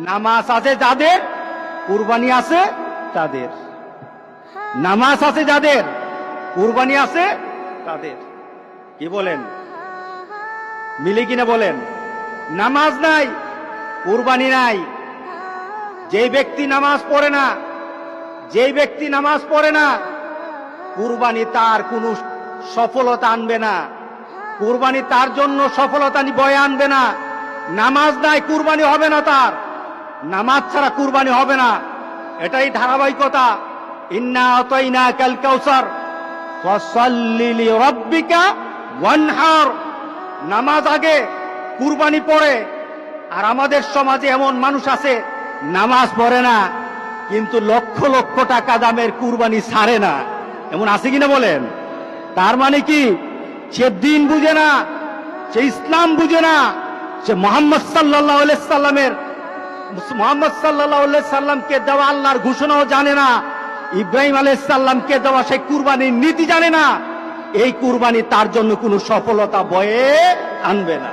নামাজ আছে যাদের, কুরবানি আছে তাদের। নামাজ আছে যাদের, কুরবানি আছে তাদের। কি বলেন, মিলে কিনা বলেন? নামাজ নাই, কুরবানি নাই। যেই ব্যক্তি নামাজ পড়ে না, যেই ব্যক্তি নামাজ পড়ে না, কুরবানি তার কোনো সফলতা আনবে না। কুরবানি তার জন্য সফলতা বয়ে আনবে না। নামাজ নাই, কুরবানি হবে না তার। নামাজ ছাড়া কুরবানি হবে না, এটাই ধারাবাহিকতা। ইন্না আতাইনাকাল কাউসার ফাসাল্লি লিরাব্বিকা ওয়ানহার। নামাজ আগে, কুরবানি পড়ে। আর আমাদের সমাজে এমন মানুষ আছে নামাজ পড়ে না, কিন্তু লক্ষ লক্ষ টাকা দামের কুরবানি ছাড়ে না। এমন আছে কিনা বলেন? তার মানে কি? সে দিন বুঝে না, সে ইসলাম বুঝে না, সে মুহাম্মদ সাল্লাল্লাহু আলাইহি সাল্লামকে দেওয়া আল্লাহর ঘোষণাও জানে না, ইব্রাহিম আলাইহিস সালামকে দেওয়া সেই কুরবানির নীতি জানে না। এই কুরবানি তার জন্য কোনো সফলতা বয়ে আনবে না।